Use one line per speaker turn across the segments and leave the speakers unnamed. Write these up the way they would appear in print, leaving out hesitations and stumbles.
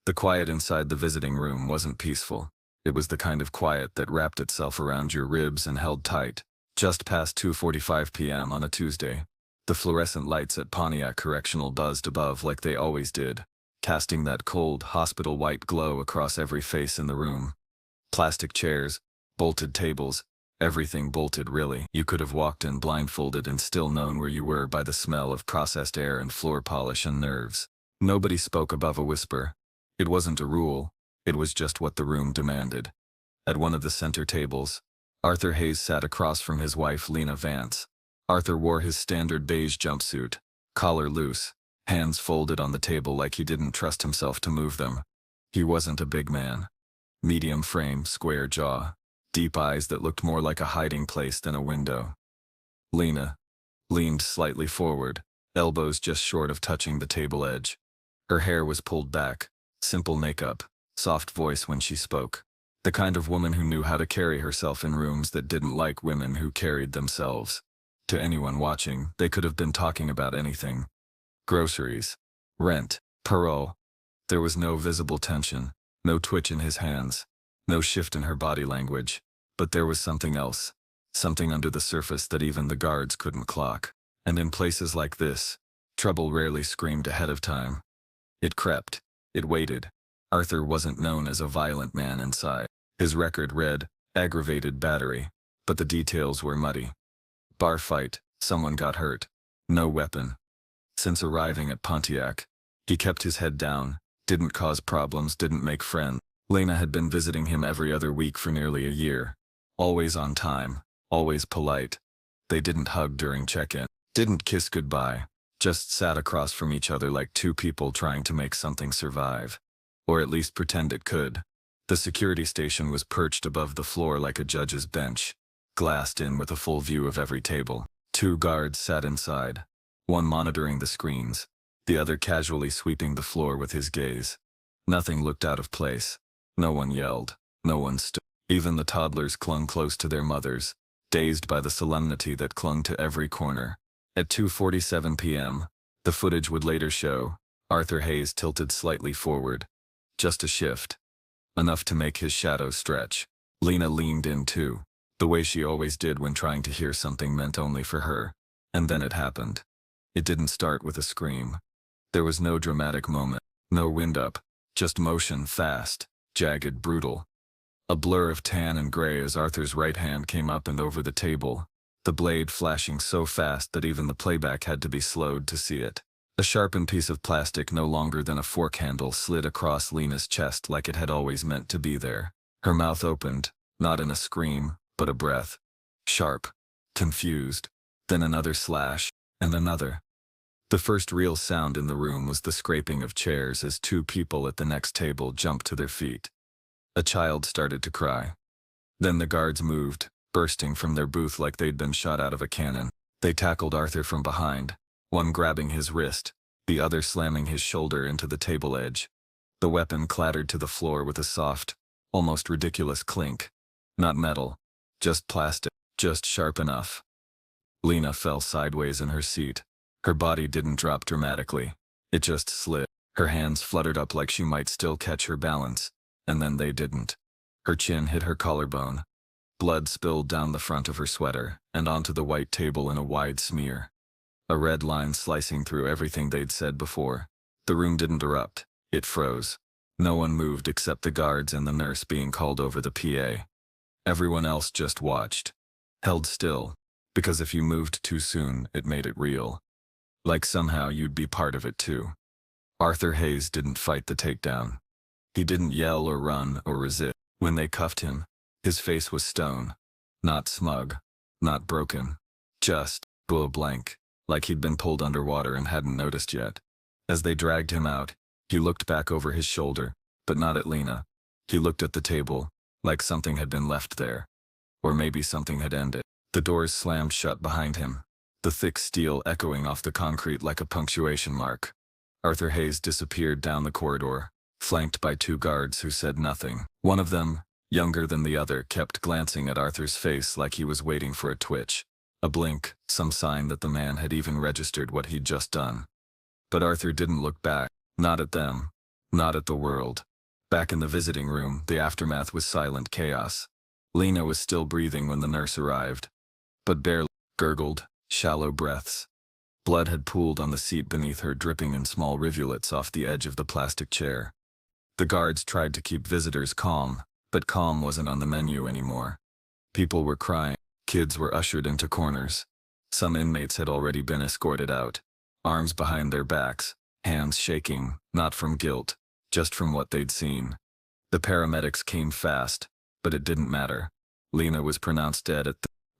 The quiet inside the visiting room wasn't peaceful. It was the kind of quiet that wrapped itself around your ribs and held tight. Just past 2:45 p.m. on a Tuesday, the fluorescent lights at Pontiac Correctional buzzed above like they always did, casting that cold, hospital-white glow across every face in the room. Plastic chairs, bolted tables, everything bolted really. You could have walked in blindfolded and still known where you were by the smell of processed air and floor polish and nerves. Nobody spoke above a whisper. It wasn't a rule, it was just what the room demanded. At one of the center tables, Arthur Hayes sat across from his wife Lena Vance. Arthur wore his standard beige jumpsuit, collar loose, hands folded on the table like he didn't trust himself to move them. He wasn't a big man. Medium frame, square jaw, deep eyes that looked more like a hiding place than a window. Lena leaned slightly forward, elbows just short of touching the table edge. Her hair was pulled back, simple makeup, soft voice when she spoke. The kind of woman who knew how to carry herself in rooms that didn't like women who carried themselves. To anyone watching, they could have been talking about anything. Groceries, rent, parole. There was no visible tension, no twitch in his hands, no shift in her body language. But there was something else, something under the surface that even the guards couldn't clock. And in places like this, trouble rarely screamed ahead of time. It crept, it waited. Arthur wasn't known as a violent man inside. His record read, aggravated battery, but the details were muddy. Bar fight, someone got hurt. No weapon. Since arriving at Pontiac, he kept his head down, didn't cause problems, didn't make friends. Lena had been visiting him every other week for nearly a year. Always on time, always polite. They didn't hug during check-in, didn't kiss goodbye, just sat across from each other like two people trying to make something survive. Or at least pretend it could. The security station was perched above the floor like a judge's bench, glassed in with a full view of every table. 2 guards sat inside, one monitoring the screens, the other casually sweeping the floor with his gaze. Nothing looked out of place. No one yelled. No one stood. Even the toddlers clung close to their mothers, dazed by the solemnity that clung to every corner. At 2:47 p.m., the footage would later show, Arthur Hayes tilted slightly forward. Just a shift. Enough to make his shadow stretch. Lena leaned in too, the way she always did when trying to hear something meant only for her. And then it happened. It didn't start with a scream. There was no dramatic moment, no wind-up, just motion, fast, jagged, brutal. A blur of tan and gray as Arthur's right hand came up and over the table, the blade flashing so fast that even the playback had to be slowed to see it. A sharpened piece of plastic no longer than a fork handle slid across Lena's chest like it had always meant to be there. Her mouth opened, not in a scream, but a breath. Sharp, confused, then another slash, and another. The first real sound in the room was the scraping of chairs as 2 people at the next table jumped to their feet. A child started to cry. Then the guards moved, bursting from their booth like they'd been shot out of a cannon. They tackled Arthur from behind, one grabbing his wrist, the other slamming his shoulder into the table edge. The weapon clattered to the floor with a soft, almost ridiculous clink. Not metal, just plastic, just sharp enough. Lena fell sideways in her seat. Her body didn't drop dramatically. It just slid. Her hands fluttered up like she might still catch her balance, and then they didn't. Her chin hit her collarbone. Blood spilled down the front of her sweater and onto the white table in a wide smear. A red line slicing through everything they'd said before. The room didn't erupt. It froze. No one moved except the guards and the nurse being called over the PA. Everyone else just watched. Held still, because if you moved too soon, it made it real. Like somehow you'd be part of it too. Arthur Hayes didn't fight the takedown. He didn't yell or run or resist. When they cuffed him, his face was stone. Not smug. Not broken. Just blank, like he'd been pulled underwater and hadn't noticed yet. As they dragged him out, he looked back over his shoulder, but not at Lena. He looked at the table, like something had been left there. Or maybe something had ended. The doors slammed shut behind him, the thick steel echoing off the concrete like a punctuation mark. Arthur Hayes disappeared down the corridor, flanked by 2 guards who said nothing. One of them, younger than the other, kept glancing at Arthur's face like he was waiting for a twitch. A blink, some sign that the man had even registered what he'd just done. But Arthur didn't look back, not at them, Not at the world. Back in the visiting room, the aftermath was silent chaos. Lena was still breathing when the nurse arrived, but barely, gurgled, shallow breaths. Blood had pooled on the seat beneath her, dripping in small rivulets off the edge of the plastic chair. The guards tried to keep visitors calm, but calm wasn't on the menu anymore. People were crying. Kids were ushered into corners. Some inmates had already been escorted out, arms behind their backs, hands shaking, not from guilt, just from what they'd seen. The paramedics came fast, but it didn't matter. Lena was pronounced dead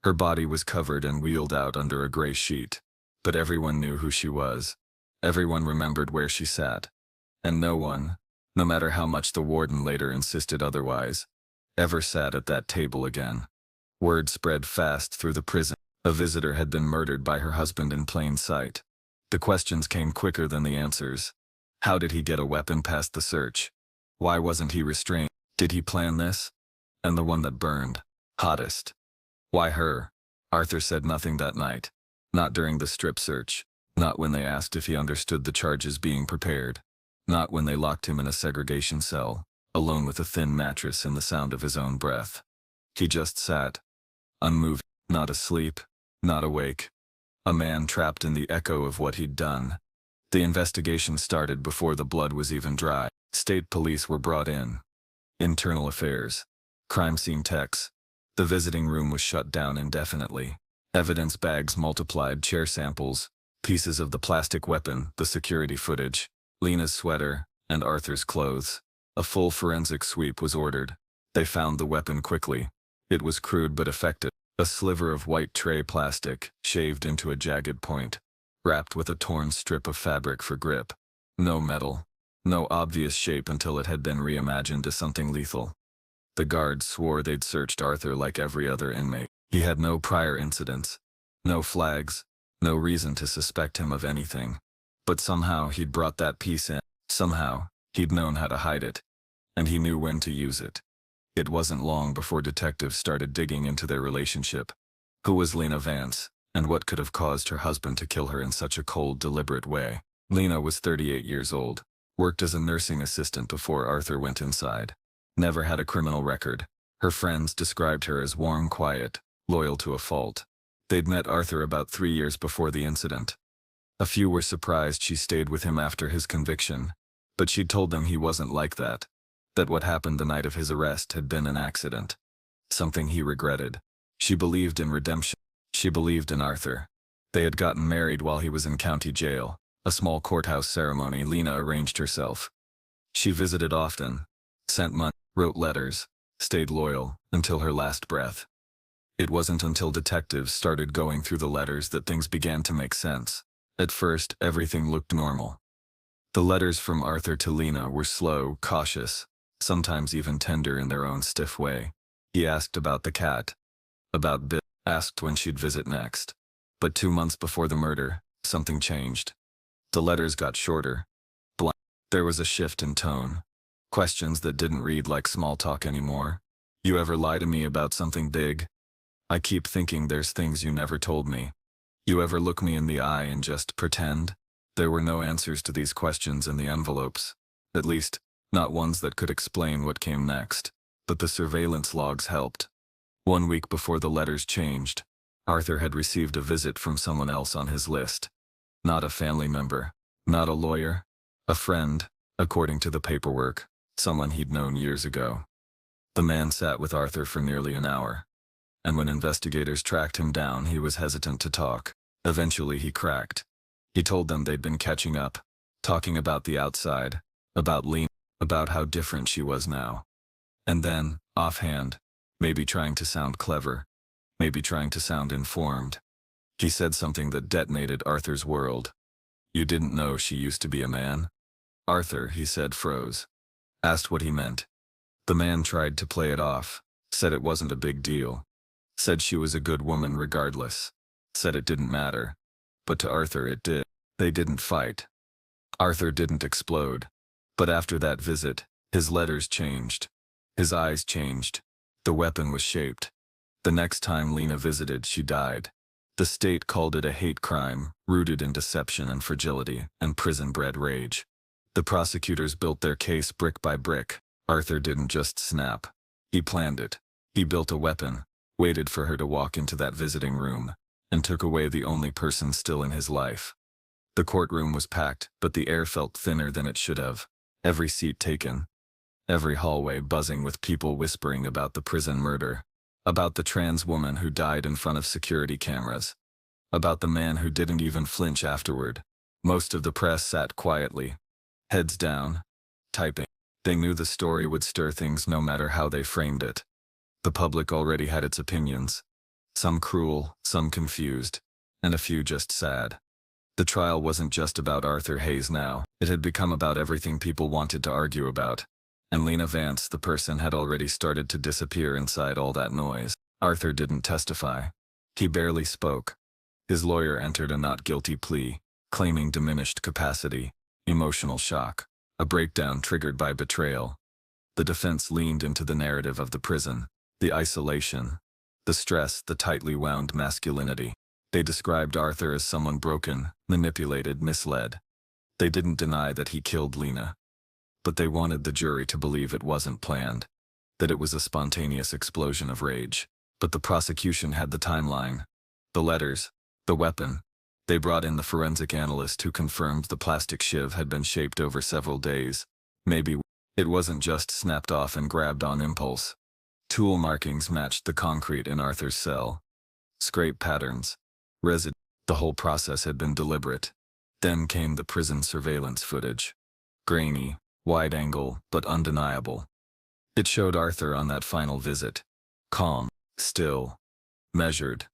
her body was covered and wheeled out under a gray sheet. But everyone knew who she was. Everyone remembered where she sat. And no one, no matter how much the warden later insisted otherwise, ever sat at that table again. Word spread fast through the prison. A visitor had been murdered by her husband in plain sight. The questions came quicker than the answers. How did he get a weapon past the search? Why wasn't he restrained? Did he plan this? And the one that burned, hottest. Why her? Arthur said nothing that night. Not during the strip search. Not when they asked if he understood the charges being prepared. Not when they locked him in a segregation cell, alone with a thin mattress and the sound of his own breath. He just sat, unmoving, not asleep, not awake. A man trapped in the echo of what he'd done. The investigation started before the blood was even dry. State police were brought in. Internal affairs. Crime scene techs. The visiting room was shut down indefinitely. Evidence bags multiplied, chair samples, pieces of the plastic weapon, the security footage, Lena's sweater, and Arthur's clothes. A full forensic sweep was ordered. They found the weapon quickly. It was crude but effective. A sliver of white tray plastic, shaved into a jagged point, wrapped with a torn strip of fabric for grip. No metal. No obvious shape until it had been reimagined as something lethal. The guards swore they'd searched Arthur like every other inmate. He had no prior incidents, no flags, no reason to suspect him of anything. But somehow he'd brought that piece in. Somehow, he'd known how to hide it. And he knew when to use it. It wasn't long before detectives started digging into their relationship. Who was Lena Vance, and what could have caused her husband to kill her in such a cold, deliberate way? Lena was 38 years old, worked as a nursing assistant before Arthur went inside. Never had a criminal record. Her friends described her as warm, quiet, loyal to a fault. They'd met Arthur about 3 years before the incident. A few were surprised she stayed with him after his conviction, but she'd told them he wasn't like that. That what happened the night of his arrest had been an accident. Something he regretted. She believed in redemption. She believed in Arthur. They had gotten married while he was in county jail, a small courthouse ceremony Lena arranged herself. She visited often, sent money, wrote letters, stayed loyal, until her last breath. It wasn't until detectives started going through the letters that things began to make sense. At first, everything looked normal. The letters from Arthur to Lena were slow, cautious, sometimes even tender in their own stiff way. He asked about the cat, about Bill, asked when she'd visit next. But 2 months before the murder, something changed. The letters got shorter. Blunt. There was a shift in tone. Questions that didn't read like small talk anymore. You ever lie to me about something big? I keep thinking there's things you never told me. You ever look me in the eye and just pretend? There were no answers to these questions in the envelopes. At least, not ones that could explain what came next. But the surveillance logs helped. 1 week before the letters changed, Arthur had received a visit from someone else on his list. Not a family member, not a lawyer, a friend, according to the paperwork, someone he'd known years ago. The man sat with Arthur for nearly an hour. And when investigators tracked him down, he was hesitant to talk. Eventually he cracked. He told them they'd been catching up, talking about the outside, about Lena, about how different she was now. And then, offhand, maybe trying to sound clever, maybe trying to sound informed, he said something that detonated Arthur's world. You didn't know she used to be a man? Arthur, he said, froze. Asked what he meant. The man tried to play it off, said it wasn't a big deal. Said she was a good woman regardless. Said it didn't matter. But to Arthur it did. They didn't fight. Arthur didn't explode. But after that visit, his letters changed. His eyes changed. The weapon was shaped. The next time Lena visited, she died. The state called it a hate crime, rooted in deception and fragility and prison-bred rage. The prosecutors built their case brick by brick. Arthur didn't just snap. He planned it. He built a weapon, waited for her to walk into that visiting room, and took away the only person still in his life. The courtroom was packed, but the air felt thinner than it should have. Every seat taken. Every hallway buzzing with people whispering about the prison murder. About the trans woman who died in front of security cameras. About the man who didn't even flinch afterward. Most of the press sat quietly, heads down, typing. They knew the story would stir things no matter how they framed it. The public already had its opinions. Some cruel, some confused, and a few just sad. The trial wasn't just about Arthur Hayes now. It had become about everything people wanted to argue about. And Lena Vance, the person, had already started to disappear inside all that noise. Arthur didn't testify. He barely spoke. His lawyer entered a not guilty plea, claiming diminished capacity, emotional shock, a breakdown triggered by betrayal. The defense leaned into the narrative of the prison, the isolation, the stress, the tightly wound masculinity. They described Arthur as someone broken, manipulated, misled. They didn't deny that he killed Lena. But they wanted the jury to believe it wasn't planned, that it was a spontaneous explosion of rage. But the prosecution had the timeline, the letters, the weapon. They brought in the forensic analyst who confirmed the plastic shiv had been shaped over several days. Maybe it wasn't just snapped off and grabbed on impulse. Tool markings matched the concrete in Arthur's cell. Scrape patterns. Resid. The whole process had been deliberate. Then came the prison surveillance footage. Grainy, wide angle, but undeniable. It showed Arthur on that final visit. Calm, still, measured.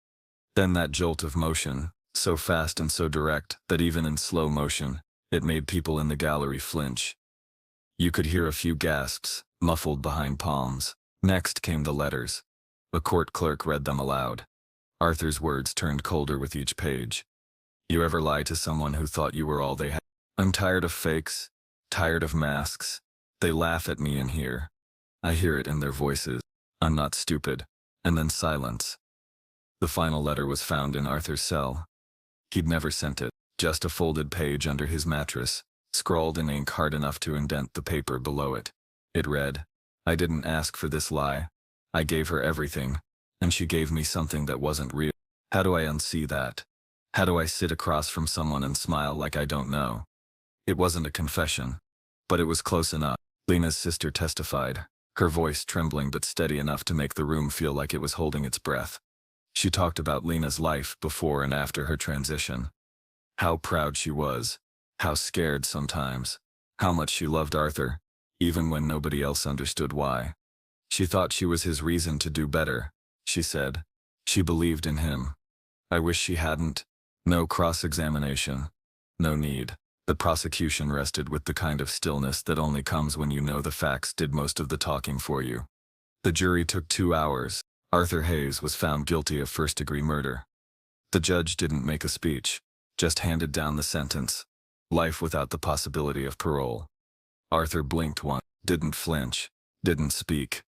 Then that jolt of motion, so fast and so direct that even in slow motion, it made people in the gallery flinch. You could hear a few gasps, muffled behind palms. Next came the letters. A court clerk read them aloud. Arthur's words turned colder with each page. You ever lie to someone who thought you were all they had? I'm tired of fakes, tired of masks. They laugh at me in here. I hear it in their voices. I'm not stupid. And then silence. The final letter was found in Arthur's cell. He'd never sent it, just a folded page under his mattress, scrawled in ink hard enough to indent the paper below it. It read, I didn't ask for this lie. I gave her everything, and she gave me something that wasn't real. How do I unsee that? How do I sit across from someone and smile like I don't know? It wasn't a confession, but it was close enough. Lena's sister testified, her voice trembling but steady enough to make the room feel like it was holding its breath. She talked about Lena's life before and after her transition. How proud she was, how scared sometimes, how much she loved Arthur, even when nobody else understood why. She thought she was his reason to do better, she said. She believed in him. I wish she hadn't. No cross-examination. No need. The prosecution rested with the kind of stillness that only comes when you know the facts did most of the talking for you. The jury took 2 hours. Arthur Hayes was found guilty of first-degree murder. The judge didn't make a speech, just handed down the sentence. Life without the possibility of parole. Arthur blinked once, didn't flinch, didn't speak.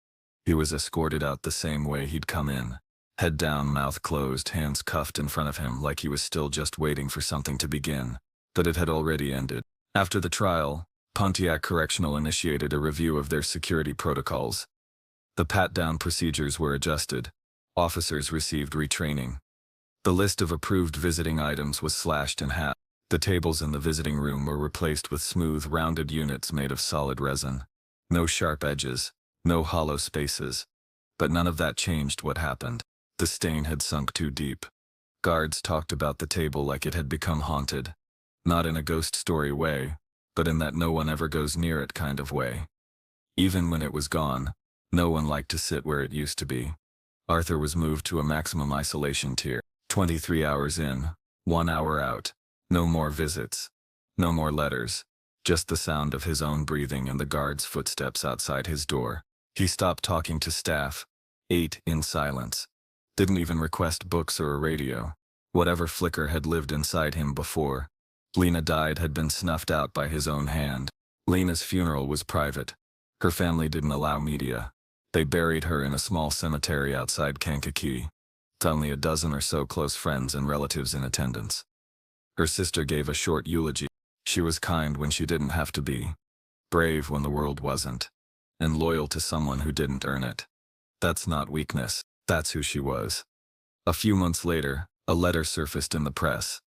He was escorted out the same way he'd come in. Head down, mouth closed, hands cuffed in front of him like he was still just waiting for something to begin. But it had already ended. After the trial, Pontiac Correctional initiated a review of their security protocols. The pat-down procedures were adjusted. Officers received retraining. The list of approved visiting items was slashed in half. The tables in the visiting room were replaced with smooth, rounded units made of solid resin. No sharp edges, no hollow spaces. But none of that changed what happened. The stain had sunk too deep. Guards talked about the table like it had become haunted. Not in a ghost story way, but in that no one ever goes near it kind of way. Even when it was gone, no one liked to sit where it used to be. Arthur was moved to a maximum isolation tier. 23 hours in, 1 hour out. No more visits. No more letters. Just the sound of his own breathing and the guard's footsteps outside his door. He stopped talking to staff. Ate in silence. Didn't even request books or a radio. Whatever flicker had lived inside him before. Lena died had been snuffed out by his own hand. Lena's funeral was private. Her family didn't allow media. They buried her in a small cemetery outside Kankakee. Only a dozen or so close friends and relatives in attendance. Her sister gave a short eulogy. She was kind when she didn't have to be, brave when the world wasn't, and loyal to someone who didn't earn it. That's not weakness, that's who she was. A few months later, a letter surfaced in the press.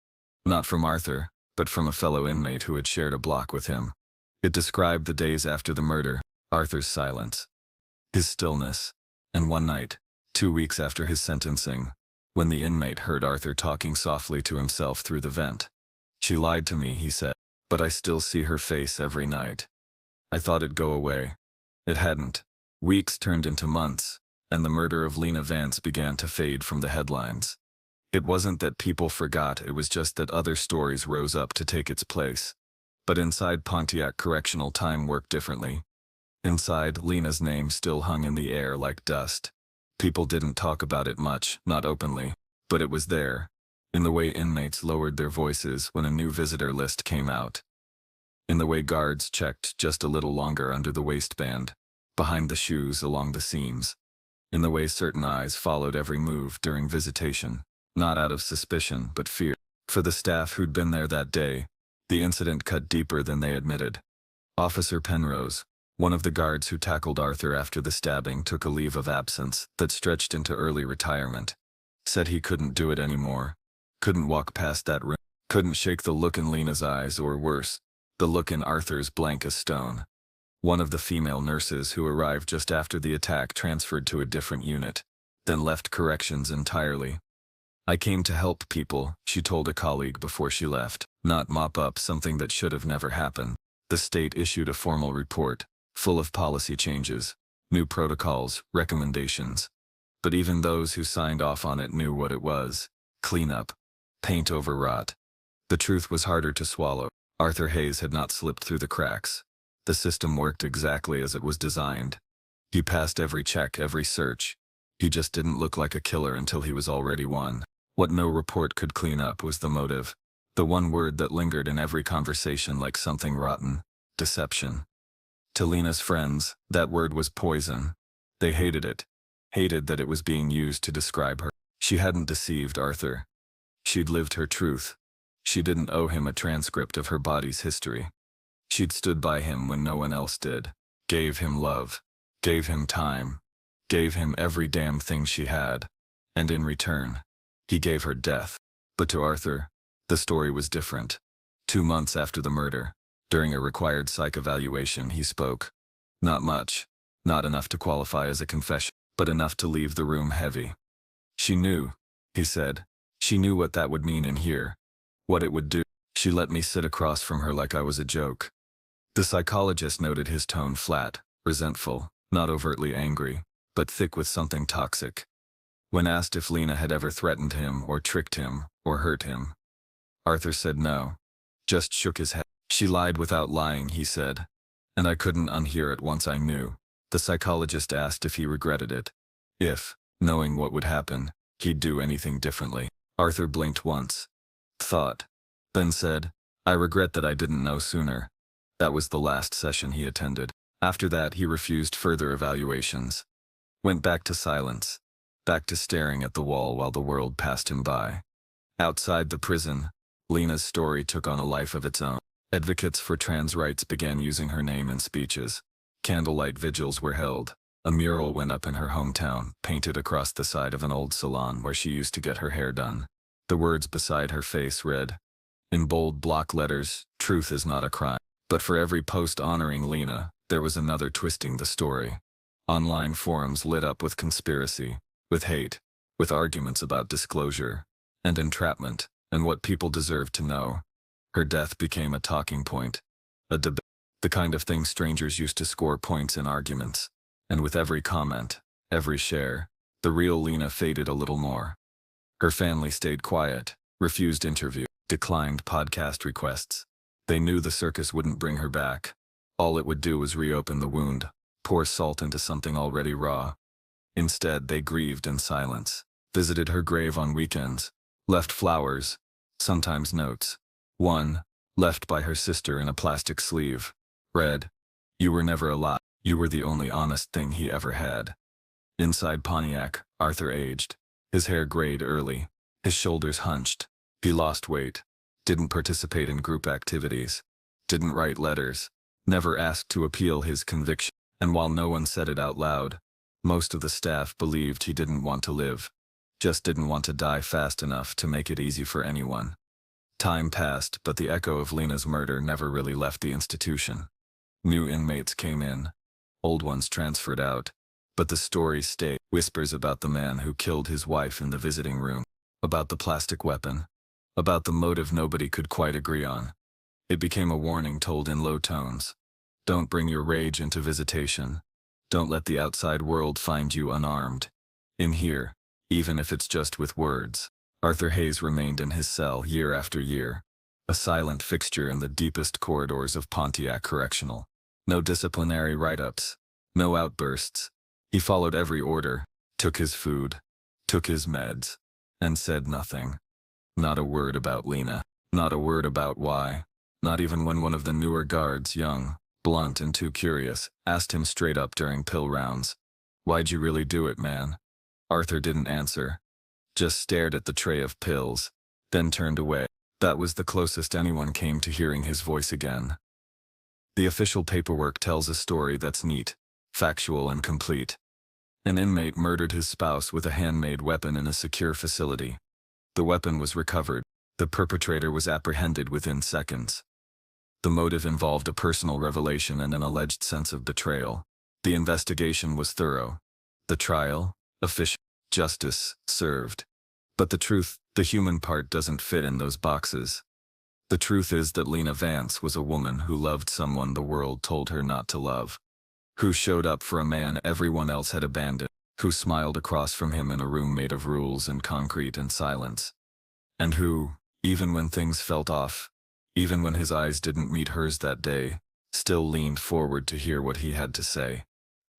Not from Arthur, but from a fellow inmate who had shared a block with him. It described the days after the murder, Arthur's silence, his stillness, and one night, 2 weeks after his sentencing, when the inmate heard Arthur talking softly to himself through the vent. "She lied to me," he said, "but I still see her face every night. I thought it'd go away. It hadn't." Weeks turned into months, and the murder of Lena Vance began to fade from the headlines. It wasn't that people forgot, it was just that other stories rose up to take its place. But inside Pontiac Correctional, time worked differently. Inside, Lena's name still hung in the air like dust. People didn't talk about it much, not openly, but it was there, in the way inmates lowered their voices when a new visitor list came out, in the way guards checked just a little longer under the waistband, behind the shoes, along the seams, in the way certain eyes followed every move during visitation, not out of suspicion but fear. For the staff who'd been there that day, the incident cut deeper than they admitted. Officer Penrose, one of the guards who tackled Arthur after the stabbing, took a leave of absence that stretched into early retirement. Said he couldn't do it anymore. Couldn't walk past that room. Couldn't shake the look in Lena's eyes, or worse, the look in Arthur's, blank as stone. One of the female nurses who arrived just after the attack transferred to a different unit, then left corrections entirely. "I came to help people," she told a colleague before she left, "not mop up something that should have never happened." The state issued a formal report, full of policy changes, new protocols, recommendations. But even those who signed off on it knew what it was: cleanup, paint over rot. The truth was harder to swallow. Arthur Hayes had not slipped through the cracks. The system worked exactly as it was designed. He passed every check, every search. He just didn't look like a killer until he was already one. What no report could clean up was the motive. The one word that lingered in every conversation like something rotten: deception. To Lena's friends, that word was poison. They hated it. Hated that it was being used to describe her. She hadn't deceived Arthur. She'd lived her truth. She didn't owe him a transcript of her body's history. She'd stood by him when no one else did. Gave him love. Gave him time. Gave him every damn thing she had. And in return, he gave her death. But to Arthur, the story was different. 2 months after the murder, during a required psych evaluation, he spoke. Not much. Not enough to qualify as a confession, but enough to leave the room heavy. "She knew," he said. "She knew what that would mean in here. What it would do. She let me sit across from her like I was a joke." The psychologist noted his tone: flat, resentful, not overtly angry, but thick with something toxic. When asked if Lena had ever threatened him or tricked him or hurt him, Arthur said no. Just shook his head. "She lied without lying," he said. "And I couldn't unhear it once I knew." The psychologist asked if he regretted it. If, knowing what would happen, he'd do anything differently. Arthur blinked once. Thought. Then said, "I regret that I didn't know sooner." That was the last session he attended. After that, he refused further evaluations. Went back to silence. Back to staring at the wall while the world passed him by. Outside the prison, Lena's story took on a life of its own. Advocates for trans rights began using her name in speeches. Candlelight vigils were held. A mural went up in her hometown, painted across the side of an old salon where she used to get her hair done. The words beside her face read, in bold block letters, "Truth is not a crime." But for every post honoring Lena, there was another twisting the story. Online forums lit up with conspiracy, with hate, with arguments about disclosure and entrapment, and what people deserved to know. Her death became a talking point, a debate, the kind of thing strangers used to score points in arguments. And with every comment, every share, the real Lena faded a little more. Her family stayed quiet, refused interview, declined podcast requests. They knew the circus wouldn't bring her back. All it would do was reopen the wound, pour salt into something already raw. Instead, they grieved in silence, visited her grave on weekends, left flowers, sometimes notes. One, left by her sister in a plastic sleeve, read, "You were never alive. You were the only honest thing he ever had." Inside Pontiac, Arthur aged. His hair grayed early, his shoulders hunched. He lost weight, didn't participate in group activities, didn't write letters, never asked to appeal his conviction, and while no one said it out loud, most of the staff believed he didn't want to live, just didn't want to die fast enough to make it easy for anyone. Time passed, but the echo of Lena's murder never really left the institution. New inmates came in, old ones transferred out, but the story stayed. Whispers about the man who killed his wife in the visiting room, about the plastic weapon, about the motive nobody could quite agree on. It became a warning told in low tones. Don't bring your rage into visitation. Don't let the outside world find you unarmed. In here, even if it's just with words. Arthur Hayes remained in his cell year after year, a silent fixture in the deepest corridors of Pontiac Correctional. No disciplinary write-ups, no outbursts. He followed every order, took his food, took his meds, and said nothing. Not a word about Lena, not a word about why, not even when one of the newer guards, young, blunt and too curious, asked him straight up during pill rounds. Why'd you really do it, man? Arthur didn't answer, just stared at the tray of pills, then turned away. That was the closest anyone came to hearing his voice again. The official paperwork tells a story that's neat, factual and complete. An inmate murdered his spouse with a handmade weapon in a secure facility. The weapon was recovered. The perpetrator was apprehended within seconds. The motive involved a personal revelation and an alleged sense of betrayal. The investigation was thorough. The trial, official, justice, served. But the truth, the human part doesn't fit in those boxes. The truth is that Lena Vance was a woman who loved someone the world told her not to love. Who showed up for a man everyone else had abandoned. Who smiled across from him in a room made of rules and concrete and silence. And who, even when things felt off, even when his eyes didn't meet hers that day, still leaned forward to hear what he had to say.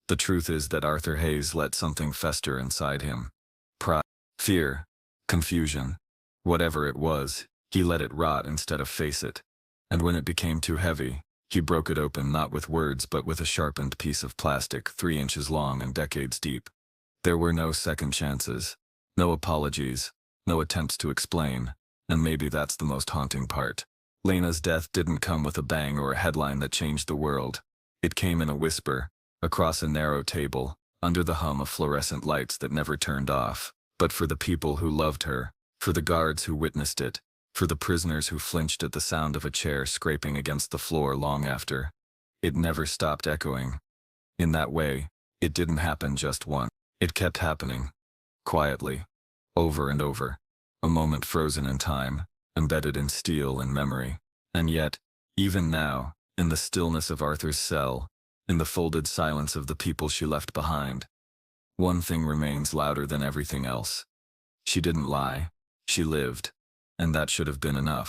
The truth is that Arthur Hayes let something fester inside him. Pride, fear, confusion. Whatever it was, he let it rot instead of face it. And when it became too heavy, he broke it open not with words but with a sharpened piece of plastic 3 inches long and decades deep. There were no second chances, no apologies, no attempts to explain, and maybe that's the most haunting part. Lena's death didn't come with a bang or a headline that changed the world. It came in a whisper, across a narrow table, under the hum of fluorescent lights that never turned off. But for the people who loved her, for the guards who witnessed it, for the prisoners who flinched at the sound of a chair scraping against the floor long after, it never stopped echoing. In that way, it didn't happen just once. It kept happening, quietly, over and over, a moment frozen in time, embedded in steel and memory. And yet, even now, in the stillness of Arthur's cell, in the folded silence of the people she left behind, one thing remains louder than everything else. She didn't lie, she lived, and that should have been enough.